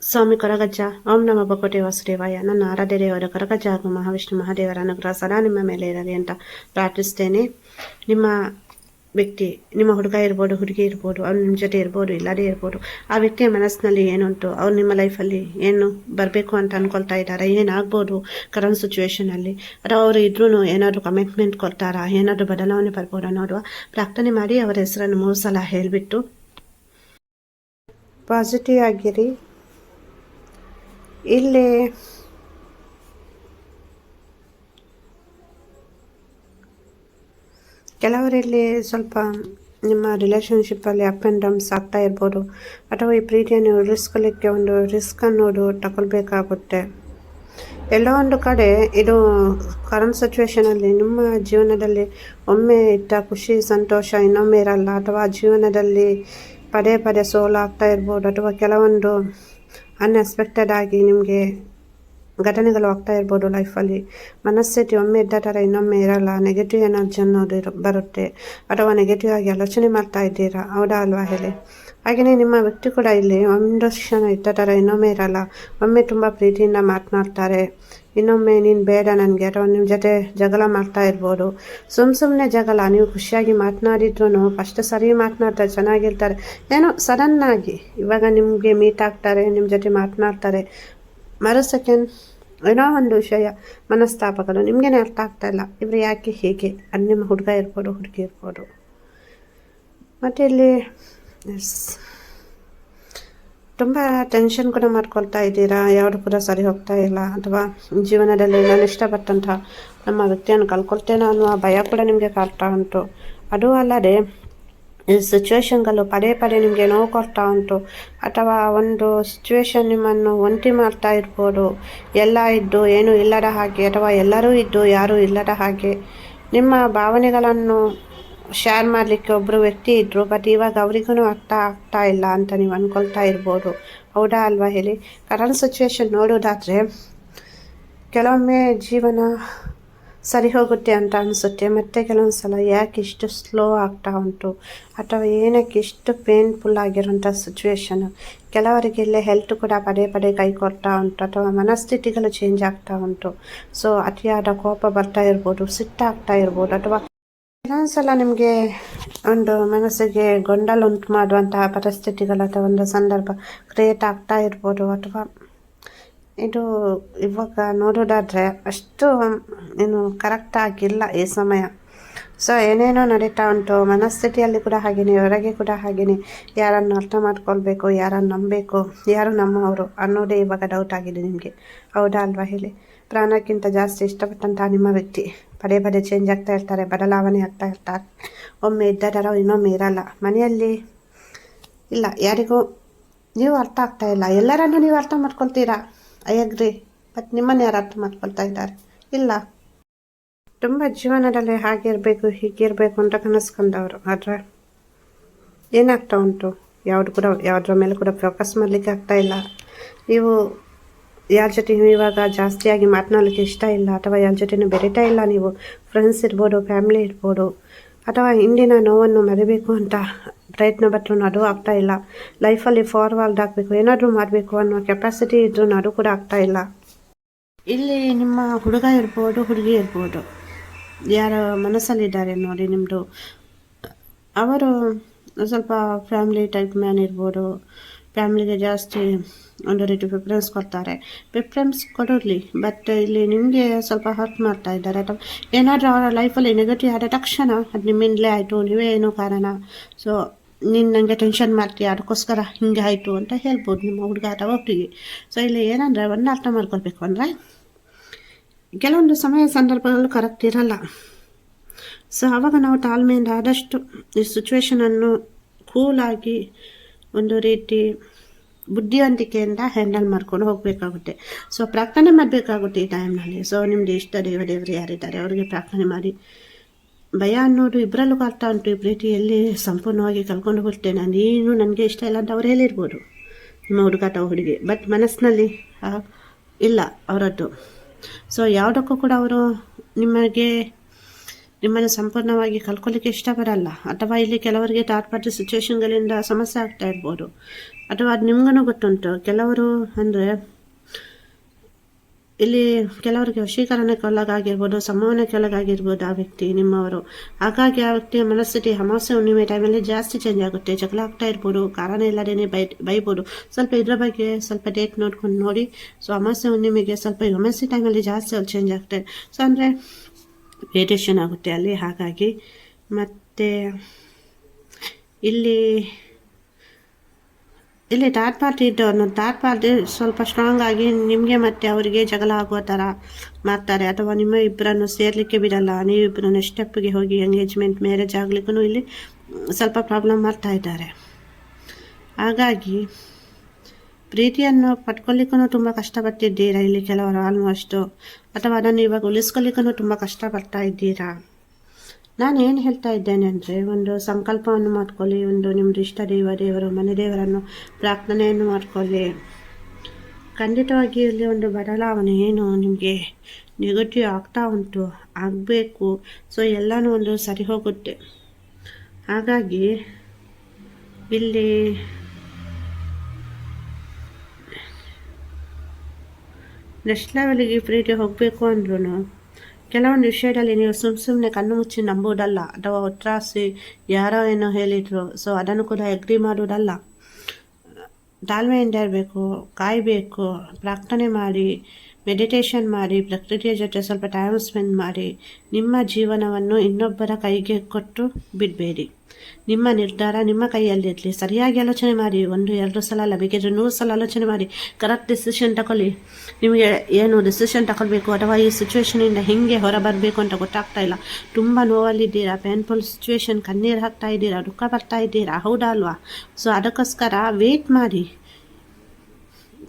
ಸ್ವಾಮಿ ಕೊರಗಜ್ಜ. ಓಂ ನಮ ಭಗವತೆ ವಾಸುದೇವಾಯ. ನನ್ನ ಆರಾಧ್ಯ ದೇವರ ಕೊರಗಜ್ಜ ಹಾಗೂ ಮಹಾವಿಷ್ಣು ಮಹಾದೇವರ ಅನುಗ್ರಹ ಸದಾ ನಿಮ್ಮ ಮೇಲೆ ಇರಲಿ ಅಂತ ಪ್ರಾರ್ಥಿಸ್ತೇನೆ. ನಿಮ್ಮ ವ್ಯಕ್ತಿ, ನಿಮ್ಮ ಹುಡುಗ ಇರ್ಬೋದು, ಹುಡುಗಿ ಇರ್ಬೋದು, ಅವ್ರು ನಿಮ್ಮ ಜೊತೆ ಇರ್ಬೋದು, ಇಲ್ಲದೇ ಇರ್ಬೋದು. ಆ ವ್ಯಕ್ತಿಯ ಮನಸ್ಸಿನಲ್ಲಿ ಏನುಂಟು, ಅವ್ರು ನಿಮ್ಮ ಲೈಫಲ್ಲಿ ಏನು ಬರಬೇಕು ಅಂತ ಅಂದ್ಕೊಳ್ತಾ ಇದ್ದಾರೆ, ಏನಾಗ್ಬೋದು ಕರೆಂಟ್ ಸಿಚುವೇಶನಲ್ಲಿ, ಅಥವಾ ಅವರು ಇದ್ರೂ ಏನಾದರೂ ಕಮಿಟ್ಮೆಂಟ್ ಕೊಡ್ತಾರಾ, ಏನಾದರೂ ಬದಲಾವಣೆ ಬರ್ಬೋದು ಅನ್ನೋದು ಪ್ರಾರ್ಥನೆ ಮಾಡಿ ಅವರ ಹೆಸರನ್ನು 3 ಸಲ ಹೇಳಿಬಿಟ್ಟು ಪಾಸಿಟಿವ್ ಆಗಿರಿ. ಇಲ್ಲಿ ಕೆಲವರಲ್ಲಿ ಸ್ವಲ್ಪ ನಿಮ್ಮ ರಿಲೇಷನ್ಶಿಪ್ಪಲ್ಲಿ ಅಪ್ ಆ್ಯಂಡ್ ಡೌನ್ಸ್ ಆಗ್ತಾ ಇರ್ಬೋದು, ಅಥವಾ ಈ ಪ್ರೀತಿಯನ್ನು ಉಳಿಸ್ಕೊಳ್ಳಿಕ್ಕೆ ಒಂದು ರಿಸ್ಕ್ ಅನ್ನೋದು ತಗೊಳ್ಬೇಕಾಗುತ್ತೆ. ಎಲ್ಲೋ ಒಂದು ಕಡೆ ಇದು ಕರೆಂಟ್ ಸಿಚುವೇಶನಲ್ಲಿ ನಿಮ್ಮ ಜೀವನದಲ್ಲಿ ಒಮ್ಮೆ ಇದ್ದ ಖುಷಿ ಸಂತೋಷ ಇನ್ನೊಮ್ಮೆ ಇರಲ್ಲ, ಅಥವಾ ಜೀವನದಲ್ಲಿ ಪದೇ ಪದೇ ಸೋಲಾಗ್ತಾ ಇರ್ಬೋದು, ಅಥವಾ ಕೆಲವೊಂದು ಅನ್ಎಕ್ಸ್ಪೆಕ್ಟೆಡ್ ಆಗಿ ನಿಮಗೆ ಘಟನೆಗಳು ಆಗ್ತಾ ಇರ್ಬೋದು. ಲೈಫಲ್ಲಿ ಮನಸ್ಥಿತಿ ಒಮ್ಮೆ ಇದ್ದ ಥರ ಇನ್ನೊಮ್ಮೆ ಇರಲ್ಲ. ನೆಗೆಟಿವ್ ಎನರ್ಜಿ ಅನ್ನೋದು ಬರುತ್ತೆ, ಅಥವಾ ನೆಗೆಟಿವ್ ಆಗಿ ಆಲೋಚನೆ ಮಾಡ್ತಾ ಇದ್ದೀರಾ, ಹೌದಾ ಅಲ್ವಾ ಹೇಳಿ. ಹಾಗೆಯೇ ನಿಮ್ಮ ವ್ಯಕ್ತಿ ಕೂಡ ಇಲ್ಲಿ ಒಂದು ಕ್ಷಣ ಇದ್ದ ಥರ ಇನ್ನೊಮ್ಮೆ ಇರಲ್ಲ. ಒಮ್ಮೆ ತುಂಬ ಪ್ರೀತಿಯಿಂದ ಮಾತನಾಡ್ತಾರೆ, ಇನ್ನೊಮ್ಮೆ ನೀನು ಬೇಡ ನನಗೆ, ಅಥವಾ ನಿಮ್ಮ ಜೊತೆ ಜಗಳ ಮಾಡ್ತಾ ಇರ್ಬೋದು. ಸುಮ್ಮನೆ ಜಗಳ, ನೀವು ಖುಷಿಯಾಗಿ ಮಾತನಾಡಿದ್ರು ಫಸ್ಟ್ ಸರಿ ಮಾತನಾಡ್ತಾರೆ, ಚೆನ್ನಾಗಿರ್ತಾರೆ, ಏನೋ ಸಡನ್ನಾಗಿ ಇವಾಗ ನಿಮಗೆ ಮೀಟ್ ಆಗ್ತಾರೆ, ನಿಮ್ಮ ಜೊತೆ ಮಾತನಾಡ್ತಾರೆ, ಮರು ಸೆಕೆಂಡ್ ಏನೋ ಒಂದು ವಿಷಯ ಮನಸ್ತಾಪಗಳು ನಿಮಗೇನೆ ಅರ್ಥ ಆಗ್ತಾ ಇಲ್ಲ, ಇವರು ಯಾಕೆ ಹೀಗೆ. ಅದು ನಿಮ್ಮ ಹುಡುಗ ಇರ್ಬೋದು, ಹುಡುಗಿ ಇರ್ಬೋದು. ಮತ್ತು ಇಲ್ಲಿ ತುಂಬ ಟೆನ್ಷನ್ ಕೂಡ ಮಾಡ್ಕೊಳ್ತಾ ಇದ್ದೀರಾ, ಯಾವುದು ಕೂಡ ಸರಿ ಹೋಗ್ತಾ ಇಲ್ಲ, ಅಥವಾ ಜೀವನದಲ್ಲಿ ನಾನು ಇಷ್ಟಪಟ್ಟಂಥ ನಮ್ಮ ವ್ಯಕ್ತಿಯನ್ನು ಕಳ್ಕೊಳ್ತೇನೋ ಅನ್ನುವ ಭಯ ಕೂಡ ನಿಮಗೆ ಕಾಡ್ತಾ ಉಂಟು. ಅದು ಅಲ್ಲದೆ ಈ ಸಿಚುವೇಶನ್ಗಳು ಪದೇ ಪದೇ ನಿಮಗೆ ನೋವು ಕೊಡ್ತಾ ಉಂಟು, ಅಥವಾ ಒಂದು ಸಿಚುವೇಶನ್ ನಿಮ್ಮನ್ನು ಒಂಟಿ ಮಾಡ್ತಾ ಇರ್ಬೋದು. ಎಲ್ಲ ಇದ್ದು ಏನೂ ಇಲ್ಲದ ಹಾಗೆ, ಅಥವಾ ಎಲ್ಲರೂ ಇದ್ದು ಯಾರೂ ಇಲ್ಲದ ಹಾಗೆ. ನಿಮ್ಮ ಭಾವನೆಗಳನ್ನು ಶೇರ್ ಮಾಡಲಿಕ್ಕೆ ಒಬ್ಬರು ವ್ಯಕ್ತಿ ಇದ್ದರು, ಬಟ್ ಇವಾಗ ಅವರಿಗೂ ಆಗ್ತಾ ಇಲ್ಲ ಅಂತ ನೀವು ಅಂದ್ಕೊಳ್ತಾ ಇರ್ಬೋದು, ಹೌದಾ ಅಲ್ವಾ ಹೇಳಿ. ಕರೆಂಟ್ ಸಿಚುವೇಶನ್ ನೋಡೋದಾದರೆ ಕೆಲವೊಮ್ಮೆ ಜೀವನ ಸರಿ ಹೋಗುತ್ತೆ ಅಂತ ಅನಿಸುತ್ತೆ, ಮತ್ತು ಕೆಲವೊಂದು ಸಲ ಯಾಕೆ ಇಷ್ಟು ಸ್ಲೋ ಆಗ್ತಾ ಉಂಟು, ಅಥವಾ ಏನಕ್ಕೆ ಇಷ್ಟು ಪೇನ್ಫುಲ್ ಆಗಿರೋಂಥ ಸಿಚುವೇಶನು. ಕೆಲವರಿಗೆ ಇಲ್ಲೇ ಹೆಲ್ತ್ ಕೂಡ ಪದೇ ಪದೇ ಕೈ ಕೊಡ್ತಾ ಉಂಟು, ಅಥವಾ ಮನಸ್ಥಿತಿಗಳು ಚೇಂಜ್ ಆಗ್ತಾ ಉಂಟು. ಸೊ ಅತಿಯಾದ ಕೋಪ ಬರ್ತಾ ಇರ್ಬೋದು, ಸಿಟ್ಟಾಗ್ತಾ ಇರ್ಬೋದು, ಅಥವಾ ಕೆಲವೊಂದು ಸಲ ನಿಮಗೆ ಒಂದು ಮನಸ್ಸಿಗೆ ಗೊಂದಲ ಉಂಟು ಮಾಡುವಂತಹ ಪರಿಸ್ಥಿತಿಗಳು ಅಥವಾ ಒಂದು ಸಂದರ್ಭ ಕ್ರಿಯೇಟ್ ಆಗ್ತಾ ಇರ್ಬೋದು. ಅಥವಾ ಇದು ಇವಾಗ ನೋಡೋದಾದರೆ ಅಷ್ಟು ಏನು ಕರೆಕ್ಟಾಗಿಲ್ಲ ಈ ಸಮಯ. ಸೊ ಏನೇನೋ ನಡೀತಾ ಉಂಟು, ಮನಸ್ಥಿತಿಯಲ್ಲಿ ಕೂಡ ಹಾಗೆಯೇ, ಹೊರಗೆ ಕೂಡ ಹಾಗೆಯೇ. ಯಾರನ್ನು ಅರ್ಥ ಮಾಡ್ಕೊಳ್ಬೇಕು, ಯಾರನ್ನು ನಂಬಬೇಕು, ಯಾರು ನಮ್ಮವರು ಅನ್ನೋದೇ ಇವಾಗ ಡೌಟ್ ಆಗಿದೆ ನಿಮಗೆ, ಹೌದಾ ಅಲ್ವಾ ಹೇಳಿ. ಪ್ರಾಣಕ್ಕಿಂತ ಜಾಸ್ತಿ ಇಷ್ಟಪಟ್ಟಂಥ ನಿಮ್ಮ ವ್ಯಕ್ತಿ ಪದೇ ಪದೇ ಚೇಂಜ್ ಆಗ್ತಾ ಇರ್ತಾರೆ, ಬದಲಾವಣೆ ಆಗ್ತಾ ಇರ್ತಾರೆ. ಒಮ್ಮೆ ಇದ್ದ ಥರ ಇನ್ನೊಮ್ಮೆ ಇರಲ್ಲ. ಮನೆಯಲ್ಲಿ ಇಲ್ಲ, ಯಾರಿಗೂ ನೀವು ಅರ್ಥ ಆಗ್ತಾ ಇಲ್ಲ. ಎಲ್ಲರನ್ನೂ ನೀವು ಅರ್ಥ ಮಾಡ್ಕೊಳ್ತೀರಾ, ಐ ಅಗ್ರಿ, ಬಟ್ ನಿಮ್ಮನ್ನು ಯಾರು ಅರ್ಥ ಮಾಡ್ಕೊಳ್ತಾ ಇದ್ದಾರೆ ಇಲ್ಲ. ತುಂಬ ಜೀವನದಲ್ಲಿ ಹಾಗಿರಬೇಕು ಹೀಗಿರಬೇಕು ಅಂತ ಕನಸ್ಕೊಂಡವರು, ಆದರೆ ಏನಾಗ್ತಾ ಉಂಟು, ಯಾವುದ್ರ ಮೇಲೆ ಕೂಡ ಫೋಕಸ್ ಮಾಡಲಿಕ್ಕೆ ಆಗ್ತಾ ಇಲ್ಲ. ನೀವು ಯಾರ ಜೊತೆ ಇವಾಗ ಜಾಸ್ತಿಯಾಗಿ ಮಾತನಾಡಲಿಕ್ಕೆ ಇಷ್ಟ ಇಲ್ಲ, ಅಥವಾ ಯಾರ ಜೊತೆನೂ ಬೆರೀತಾ ಇಲ್ಲ. ನೀವು ಫ್ರೆಂಡ್ಸ್ ಇರ್ಬೋದು, ಫ್ಯಾಮಿಲಿ ಇರ್ಬೋದು, ಅಥವಾ ಹಿಂದಿನ ನೋವನ್ನು ಮರಿಬೇಕು ಅಂತ ಪ್ರಯತ್ನ ಪಟ್ಟರು ಅದು ಆಗ್ತಾ ಇಲ್ಲ. ಲೈಫಲ್ಲಿ ಫಾರ್ವರ್ಡ್ ಆಗಬೇಕು, ಏನಾದರೂ ಮಾಡಬೇಕು ಅನ್ನೋ ಕೆಪಾಸಿಟಿ ಇದ್ರೂ ಅದು ಕೂಡ ಆಗ್ತಾ ಇಲ್ಲ. ಇಲ್ಲಿ ನಿಮ್ಮ ಹುಡುಗ ಇರ್ಬೋದು, ಹುಡುಗಿ ಇರ್ಬೋದು, ಯಾರ ಮನಸ್ಸಲ್ಲಿದ್ದಾರೆ ನೋಡಿ ನಿಮ್ಮದು, ಅವರು ಸ್ವಲ್ಪ ಫ್ಯಾಮಿಲಿ ಟೈಪ್ ಮ್ಯಾನ್ ಇರ್ಬೋದು. ಫ್ಯಾಮಿಲಿಗೆ ಜಾಸ್ತಿ ಒಂದು ರೀತಿ ಪ್ರಿಫರೆನ್ಸ್ ಕೊಡ್ತಾರೆ. ಪ್ರಿಫರೆನ್ಸ್ ಕೊಡೋರ್ಲಿ, ಬಟ್ ಇಲ್ಲಿ ನಿಮಗೆ ಸ್ವಲ್ಪ ಹರ್ಟ್ ಮಾಡ್ತಾ ಇದ್ದಾರೆ, ಅಥವಾ ಏನಾದರೂ ಅವರ ಲೈಫಲ್ಲಿ ನೆಗೆಟಿವ್ ಆದ ತಕ್ಷಣ ಅದು ನಿಮ್ಮಿಂದಲೇ ಆಯಿತು, ನೀವೇ ಏನೋ ಕಾರಣ, ಸೊ ನೀನು ನನಗೆ ಟೆನ್ಷನ್ ಮಾಡ್ತೀಯ, ಅದಕ್ಕೋಸ್ಕರ ಹಿಂಗೆ ಆಯಿತು ಅಂತ ಹೇಳ್ಬೋದು ನಿಮ್ಮ ಹುಡುಗ ಅಥವಾ ಹುಡುಗಿ. ಸೊ ಇಲ್ಲಿ ಏನಂದರೆ ಒಂದು ಅರ್ಥ ಮಾಡ್ಕೊಳ್ಬೇಕು ಅಂದರೆ, ಕೆಲವೊಂದು ಸಮಯ ಸಂದರ್ಭಗಳು ಕರೆಕ್ಟ್ ಇರಲ್ಲ. ಸೊ ಆವಾಗ ನಾವು ತಾಳ್ಮೆಯಿಂದ ಆದಷ್ಟು ಈ ಸಿಚುವೇಶನನ್ನು ಕೂಲಾಗಿ ಒಂದು ರೀತಿ ಬುದ್ಧಿವಂತಿಕೆಯಿಂದ ಹ್ಯಾಂಡಲ್ ಮಾಡ್ಕೊಂಡು ಹೋಗಬೇಕಾಗುತ್ತೆ. ಸೊ ಪ್ರಾರ್ಥನೆ ಮಾಡಬೇಕಾಗುತ್ತೆ ಈ ಟೈಮ್ನಲ್ಲಿ. ಸೊ ನಿಮ್ಮದು ಇಷ್ಟ ದೇವರು ಯಾರಿದ್ದಾರೆ ಅವರಿಗೆ ಪ್ರಾರ್ಥನೆ ಮಾಡಿ. ಭಯ ಅನ್ನೋದು ಇಬ್ಬರಲ್ಲೂ ಆಗ್ತಾ ಉಂಟು. ಈ ಪ್ರೀತಿಯಲ್ಲಿ ಸಂಪೂರ್ಣವಾಗಿ ಕಳ್ಕೊಂಡು ಬಿಡ್ತೇನೆ, ನೀನು ನನಗೆ ಇಷ್ಟ ಇಲ್ಲ ಅಂತ ಅವ್ರು ಹೇಳಿರ್ಬೋದು ನಿಮ್ಮ ಹುಡುಗ ಅಥವಾ ಹುಡುಗಿ, ಬಟ್ ಮನಸ್ಸಿನಲ್ಲಿ ಇಲ್ಲ ಅವರದ್ದು. ಸೊ ಯಾವುದಕ್ಕೂ ಕೂಡ ಅವರು ನಿಮ್ಮನ್ನು ಸಂಪೂರ್ಣವಾಗಿ ಕಳ್ಕೊಳ್ಳಿಕ್ಕೆ ಇಷ್ಟಪಡಲ್ಲ, ಅಥವಾ ಇಲ್ಲಿ ಕೆಲವರಿಗೆ ಥರ್ಡ್ ಪಾರ್ಟಿ ಸಿಚುವೇಶನ್ಗಳಿಂದ ಸಮಸ್ಯೆ ಆಗ್ತಾ ಇರ್ಬೋದು. ಅಥವಾ ಅದು ನಿಮ್ಗೂ ಗೊತ್ತುಂಟು. ಕೆಲವರು ಅಂದರೆ ಇಲ್ಲಿ ಕೆಲವರಿಗೆ ವಶೀಕರಣಕ್ಕೆ ಒಳಗಾಗಿರ್ಬೋದು, ಸಂಭಾವನೆಗೆ ಒಳಗಾಗಿರ್ಬೋದು ಆ ವ್ಯಕ್ತಿ ನಿಮ್ಮವರು. ಹಾಗಾಗಿ ಆ ವ್ಯಕ್ತಿಯ ಮನಸ್ಥಿತಿ ಅಮಾವಾಸ್ಯೆ ಹುಣ್ಣಿಮೆ ಟೈಮಲ್ಲಿ ಜಾಸ್ತಿ ಚೇಂಜ್ ಆಗುತ್ತೆ. ಜಗಳ ಆಗ್ತಾ ಇರ್ಬೋದು, ಕಾರಣ ಇಲ್ಲದೇನೆ ಬೈಬೋದು. ಸ್ವಲ್ಪ ಇದ್ರ ಬಗ್ಗೆ ಸ್ವಲ್ಪ ಡೇಟ್ ನೋಡ್ಕೊಂಡು ನೋಡಿ. ಸೊ ಅಮಾವಾಸ್ಯೆ ಹುಣ್ಣಿಮೆಗೆ ಸ್ವಲ್ಪ ಅಮಾವಾಸ್ಯೆ ಟೈಮಲ್ಲಿ ಜಾಸ್ತಿ ಅವ್ರು ಚೇಂಜ್ ಆಗ್ತಾರೆ. ಸೊ ಅಂದರೆ ವೇರಿಯೇಷನ್ ಆಗುತ್ತೆ ಅಲ್ಲಿ. ಹಾಗಾಗಿ ಮತ್ತು ಇಲ್ಲಿ ಥರ್ಡ್ ಪಾರ್ಟಿ ಇದ್ದವ್ರನ್ನ ಥರ್ಡ್ ಪಾರ್ಟಿ ಸ್ವಲ್ಪ ಸ್ಟ್ರಾಂಗ್ ಆಗಿ ನಿಮಗೆ ಮತ್ತು ಅವರಿಗೆ ಜಗಳ ಆಗುವ ಥರ ಮಾಡ್ತಾರೆ, ಅಥವಾ ನಿಮ್ಮ ಇಬ್ಬರನ್ನು ಸೇರಲಿಕ್ಕೆ ಬಿಡಲ್ಲ. ನೀವಿಬ್ಬರು ನೆಕ್ಸ್ಟ್ ಸ್ಟೆಪ್ಗೆ ಹೋಗಿ ಎಂಗೇಜ್ಮೆಂಟ್ ಮ್ಯಾರೇಜ್ ಆಗ್ಲಿಕ್ಕೂ ಇಲ್ಲಿ ಸ್ವಲ್ಪ ಪ್ರಾಬ್ಲಮ್ ಮಾಡ್ತಾ ಇದ್ದಾರೆ. ಹಾಗಾಗಿ ಪ್ರೀತಿಯನ್ನು ಪಡ್ಕೊಳ್ಳಿಕ್ಕೂ ತುಂಬ ಕಷ್ಟಪಟ್ಟಿದ್ದೀರಾ ಇಲ್ಲಿ ಕೆಲವರು ಆಲ್ಮೋಸ್ಟು, ಅಥವಾ ಅದನ್ನು ಇವಾಗ ಉಳಿಸ್ಕೊಳ್ಳಿಕ್ಕೂ ತುಂಬ ಕಷ್ಟಪಡ್ತಾ ಇದ್ದೀರಾ. ನಾನು ಏನು ಹೇಳ್ತಾ ಇದ್ದೇನೆ ಅಂದರೆ, ಒಂದು ಸಂಕಲ್ಪವನ್ನು ಮಾಡ್ಕೊಳ್ಳಿ, ಒಂದು ನಿಮ್ಮದು ಇಷ್ಟ ದೇವರು ಮನೆ ದೇವರನ್ನು ಪ್ರಾರ್ಥನೆಯನ್ನು ಮಾಡ್ಕೊಳ್ಳಿ. ಖಂಡಿತವಾಗಿ ಇಲ್ಲಿ ಒಂದು ಬದಲಾವಣೆ ಏನು ನಿಮಗೆ ನೆಗೆಟಿವ್ ಆಗ್ತಾ ಉಂಟು, ಆಗಬೇಕು. ಸೊ ಎಲ್ಲನೂ ಒಂದು ಸರಿ ಹೋಗುತ್ತೆ. ಹಾಗಾಗಿ ಇಲ್ಲಿ ನೆಕ್ಸ್ಟ್ ಲೆವೆಲಿಗೆ ಪ್ರೀತಿ ಹೋಗಬೇಕು ಅಂದ್ರೂ ಕೆಲವೊಂದು ವಿಷಯದಲ್ಲಿ ನೀವು ಸುಮ್ಮನೆ ಕಣ್ಣು ಮುಚ್ಚಿ ನಂಬುವುದಲ್ಲ, ಅಥವಾ ಒತ್ತಾಸಿ ಯಾರೋ ಏನೋ ಹೇಳಿದ್ರು ಸೊ ಅದನ್ನು ಕೂಡ ಅಗ್ರಿ ಮಾಡುವುದಲ್ಲ. ತಾಳ್ಮೆಯಿಂದ ಇರಬೇಕು, ಕಾಯಬೇಕು, ಪ್ರಾರ್ಥನೆ ಮಾಡಿ, ಮೆಡಿಟೇಷನ್ ಮಾಡಿ, ಪ್ರಕೃತಿಯ ಜೊತೆ ಸ್ವಲ್ಪ ಟೈಮ್ ಸ್ಪೆಂಡ್ ಮಾಡಿ. ನಿಮ್ಮ ಜೀವನವನ್ನು ಇನ್ನೊಬ್ಬರ ಕೈಗೆ ಕೊಟ್ಟು ಬಿಡಬೇಡಿ. ನಿಮ್ಮ ನಿರ್ಧಾರ ನಿಮ್ಮ ಕೈಯಲ್ಲಿರಲಿ. ಸರಿಯಾಗಿ ಆಲೋಚನೆ ಮಾಡಿ, 1-2 ಸಲ ಅಲ್ಲ, ಬೇಕಿದ್ರೆ 100 ಸಲ ಆಲೋಚನೆ ಮಾಡಿ, ಕರೆಕ್ಟ್ ಡಿಸಿಷನ್ ತಗೊಳ್ಳಿ. ನಿಮಗೆ ಏನು ಡಿಸಿಷನ್ ತಗೊಳ್ಬೇಕು, ಅಥವಾ ಈ ಸಿಚುವೇಶನಿಂದ ಹೆಂಗೆ ಹೊರಬರಬೇಕು ಅಂತ ಗೊತ್ತಾಗ್ತಾ ಇಲ್ಲ. ತುಂಬ ನೋವಲ್ಲಿದ್ದೀರಾ, ಪೇನ್ಫುಲ್ ಸಿಚುವೇಶನ್, ಕಣ್ಣೀರು ಹಾಕ್ತಾ ಇದ್ದೀರಾ, ದುಃಖ ಬರ್ತಾ ಇದ್ದೀರಾ, ಹೌದಾ ಅಲ್ವಾ? ಸೊ ಅದಕ್ಕೋಸ್ಕರ ವೇಟ್ ಮಾಡಿ.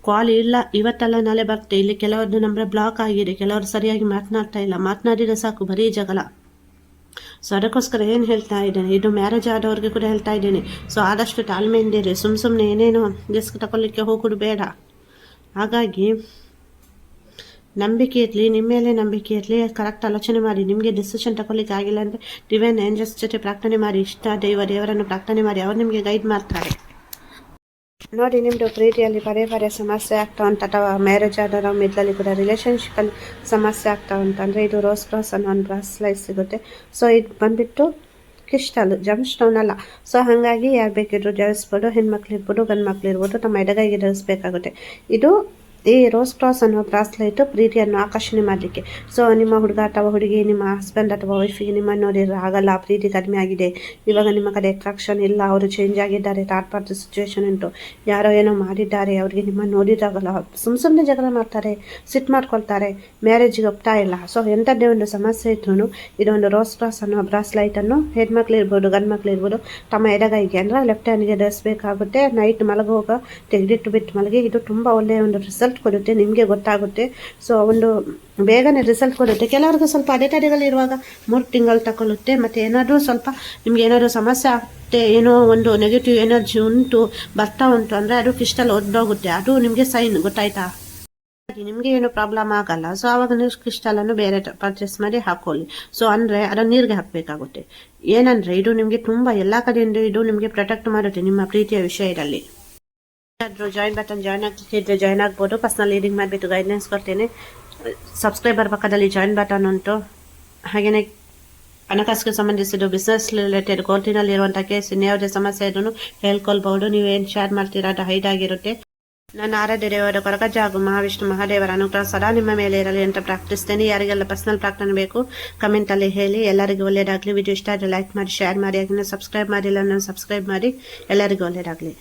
ಕಾಲ್ ಇಲ್ಲ ಇವತ್ತಲ್ಲ ನಾಳೆ ಬರ್ತದೆ. ಇಲ್ಲಿ ಕೆಲವರದ್ದು ನಂಬರ್ ಬ್ಲಾಕ್ ಆಗಿದೆ, ಕೆಲವರು ಸರಿಯಾಗಿ ಮಾತನಾಡ್ತಾ ಇಲ್ಲ, ಮಾತನಾಡಿದ್ರೆ ಸಾಕು ಬರೀ ಜಗಳ. ಸೊ ಅದಕ್ಕೋಸ್ಕರ ಏನು ಹೇಳ್ತಾ ಇದ್ದೇನೆ, ಇದು ಮ್ಯಾರೇಜ್ ಆದವ್ರಿಗೆ ಕೂಡ ಹೇಳ್ತಾ ಇದ್ದೇನೆ. ಸೊ ಆದಷ್ಟು ತಾಳ್ಮೆಯಿಂದ ಇರಿ, ಸುಮ್ಮನೆ ಏನೇನೋ ರಿಸ್ಕ್ ತಗೊಳ್ಳಿಕ್ಕೆ ಹೋಗೋದು ಬೇಡ. ಹಾಗಾಗಿ ನಂಬಿಕೆ ಇರಲಿ, ನಿಮ್ಮ ಮೇಲೆ ನಂಬಿಕೆ ಇರಲಿ, ಕರೆಕ್ಟ್ ಆಲೋಚನೆ ಮಾಡಿ. ನಿಮಗೆ ಡಿಸಿಷನ್ ತಗೊಳ್ಳಿಕ್ಕೆ ಆಗಿಲ್ಲ ಅಂದರೆ ಡಿವೈನ್ ಏಂಜಲ್ಸ್ ಜೊತೆ ಪ್ರಾರ್ಥನೆ ಮಾಡಿ, ಇಷ್ಟ ದೇವರನ್ನು ಪ್ರಾರ್ಥನೆ ಮಾಡಿ, ಅವರು ನಿಮಗೆ ಗೈಡ್ ಮಾಡ್ತಾರೆ. ನೋಡಿ, ನಿಮ್ಮದು ಪ್ರೀತಿಯಲ್ಲಿ ಪದೇ ಸಮಸ್ಯೆ ಆಗ್ತಾ ಉಂಟು, ಅಥವಾ ಮ್ಯಾರೇಜ್ ಆದವರ ಮಿಡ್ಲಲ್ಲಿ ಕೂಡ ರಿಲೇಷನ್ಶಿಪ್ಪಲ್ಲಿ ಸಮಸ್ಯೆ ಆಗ್ತಾ ಉಂಟು ಅಂದರೆ ಇದು ರೋಸ್ ಕ್ರಾಸ್ ಅನ್ನೋ ಒಂದು ಬ್ರಾಸ್ಲೈಟ್ ಸಿಗುತ್ತೆ. ಸೊ ಇದು ಬಂದುಬಿಟ್ಟು ಕ್ರಿಸ್ಟಲ್, ಜಮ್ ಸ್ಟೋನ್ ಅಲ್ಲ. ಸೊ ಹಾಗಾಗಿ ಯಾರು ಬೇಕಿದ್ರು ಧರಿಸ್ಬೋದು, ಹೆಣ್ಮಕ್ಳು ಇರ್ಬೋದು, ಗಂಡು ಮಕ್ಳು ಇರ್ಬೋದು, ತಮ್ಮ ಎಡಗೈಗೆ ಧರಿಸ್ಬೇಕಾಗುತ್ತೆ. ಇದು ಈ ರೋಸ್ ಕ್ರಾಸ್ ಅನ್ನೋ ಬ್ರಾಸ್ಲೈಟು ಪ್ರೀತಿಯನ್ನು ಆಕರ್ಷಣೆ ಮಾಡಲಿಕ್ಕೆ. ಸೊ ನಿಮ್ಮ ಹುಡುಗ ಅಥವಾ ಹುಡುಗಿ, ನಿಮ್ಮ ಹಸ್ಬೆಂಡ್ ಅಥವಾ ವೈಫಿಗೆ ನಿಮ್ಮನ್ನು ನೋಡಿದ್ರೆ ಆಗಲ್ಲ, ಪ್ರೀತಿ ಕಡಿಮೆ ಆಗಿದೆ, ಇವಾಗ ನಿಮ್ಮ ಕಡೆ ಅಟ್ರಾಕ್ಷನ್ ಇಲ್ಲ, ಅವರು ಚೇಂಜ್ ಆಗಿದ್ದಾರೆ, ಥರ್ಡ್ ಪಾರ್ಟಿ ಸಿಚುವೇಶನ್ ಉಂಟು, ಯಾರೋ ಏನೋ ಮಾಡಿದ್ದಾರೆ, ಅವರಿಗೆ ನಿಮ್ಮನ್ನು ನೋಡಿದಾಗಲ್ಲ, ಸುಮ್ಮನೆ ಜಗಳ ಮಾಡ್ತಾರೆ, ಸಿಟ್ಟು ಮಾಡ್ಕೊಳ್ತಾರೆ, ಮ್ಯಾರೇಜಿಗೆ ಒಪ್ತಾ ಇಲ್ಲ. ಸೊ ಎಂಥದ್ದೇ ಒಂದು ಸಮಸ್ಯೆ ಇದ್ರೂ ಇದೊಂದು ರೋಸ್ ಕ್ರಾಸ್ ಅನ್ನೋ ಬ್ರಾಸ್ಲೈಟನ್ನು ಹೆಣ್ಮಕ್ಳು ಇರ್ಬೋದು, ಗಂಡು ಮಕ್ಳು ಇರ್ಬೋದು, ತಮ್ಮ ಎಡಗೈಗೆ ಅಂದರೆ ಲೆಫ್ಟ್ ಹ್ಯಾಂಡ್ಗೆ ಧರಿಸಬೇಕಾಗುತ್ತೆ. ನೈಟ್ ಮಲಗುವಾಗ ತೆಗೆದಿಟ್ಟು ಬಿಟ್ಟು ಮಲಗಿ. ಇದು ತುಂಬ ಒಳ್ಳೆಯ ಒಂದು ರಿಸಲ್ಟ್ ಕೊಡುತ್ತೆ, ನಿಮಗೆ ಗೊತ್ತಾಗುತ್ತೆ. ಸೊ ಒಂದು ಬೇಗನೆ ರಿಸಲ್ಟ್ ಕೊಡುತ್ತೆ. ಕೆಲವರಿಗೆ ಸ್ವಲ್ಪ ಅಡೆತಡೆಗಳಿರುವಾಗ 3 ತಿಂಗಳು ತಗೊಳ್ಳುತ್ತೆ. ಮತ್ತು ಏನಾದರೂ ಸ್ವಲ್ಪ ನಿಮ್ಗೆ ಏನಾದರೂ ಸಮಸ್ಯೆ ಆಗುತ್ತೆ, ಏನೋ ಒಂದು ನೆಗೆಟಿವ್ ಎನರ್ಜಿ ಉಂಟು ಬರ್ತಾ ಉಂಟು ಅಂದರೆ ಅದು ಕ್ರಿಸ್ಟಲ್ ಒದ್ದೋಗುತ್ತೆ, ಅದು ನಿಮಗೆ ಸೈನ್, ಗೊತ್ತಾಯ್ತಾ? ನಿಮಗೆ ಏನು ಪ್ರಾಬ್ಲಮ್ ಆಗಲ್ಲ. ಸೊ ಆವಾಗ ನೀವು ಕ್ರಿಸ್ಟಲನ್ನು ಬೇರೆ ಪರ್ಚೇಸ್ ಮಾಡಿ ಹಾಕೊಳ್ಳಿ. ಸೊ ಅಂದರೆ ಅದನ್ನು ನೀರಿಗೆ ಹಾಕಬೇಕಾಗುತ್ತೆ. ಏನಂದರೆ ಇದು ನಿಮಗೆ ತುಂಬ ಎಲ್ಲ ಕಡೆಯಿಂದ ಇದು ನಿಮಗೆ ಪ್ರೊಟೆಕ್ಟ್ ಮಾಡುತ್ತೆ ನಿಮ್ಮ ಪ್ರೀತಿಯ ವಿಷಯದಲ್ಲಿ. ಜಾಯಿನ್ ಬಟನ್ ಜಾಯ್ನ್ ಆಗ್ತಿದ್ರೆ ಜಾಯ್ನ್ ಆಗ್ಬೋದು. ಪರ್ಸನಲ್ ರೀಡಿಂಗ್ ಮಾಡಿಬಿಟ್ಟು ಗೈಡ್ಲೈನ್ಸ್ ಕೊಡ್ತೇನೆ. ಸಬ್ಸ್ಕ್ರೈಬರ್ ಪಕ್ಕದಲ್ಲಿ ಜಾಯಿನ್ ಬಟನ್ ಉಂಟು. ಹಾಗೆಯೇ ಹಣಕಾಸಿಗೆ ಸಂಬಂಧಿಸಿದ್ದು ಬಿಸ್ನೆಸ್ ರಿಲೇಟೆಡ್ ಕೋರ್ಟಿನಲ್ಲಿರುವಂಥ ಕೇಸ್ ಯಾವುದೇ ಸಮಸ್ಯೆ ಇದ್ರೂ ಹೇಳ್ಕೊಳ್ಬಹುದು. ನೀವೇನು ಶೇರ್ ಮಾಡ್ತೀರಾ ಅದು ಹೈಡ್ ಆಗಿರುತ್ತೆ. ನನ್ನ ಆರಾಧ್ಯ ದೇವರ ಕೊರಗಜ್ಜ ಹಾಗೂ ಮಹಾವಿಷ್ಣು ಮಹಾದೇವರ ಅನುಗ್ರಹ ಸದಾ ನಿಮ್ಮ ಮೇಲೆ ಇರಲಿ ಅಂತ ಪ್ರಾರ್ಥಿಸ್ತೇನೆ. ಯಾರಿಗೆಲ್ಲ ಪರ್ಸನಲ್ ಪ್ರಾರ್ಥನೆ ಬೇಕು ಕಮೆಂಟಲ್ಲಿ ಹೇಳಿ. ಎಲ್ಲರಿಗೂ ಒಳ್ಳೆಯದಾಗಲಿ. ವಿಡಿಯೋ ಇಷ್ಟ ಆದರೆ ಲೈಕ್ ಮಾಡಿ, ಶೇರ್ ಮಾಡಿ, ಹಾಗೆ ಸಬ್ಸ್ಕ್ರೈಬ್ ಮಾಡಿಲ್ಲ ನಾನು ಸಬ್ಸ್ಕ್ರೈಬ್ ಮಾಡಿ. ಎಲ್ಲರಿಗೂ ಒಳ್ಳೆಯದಾಗಲಿ.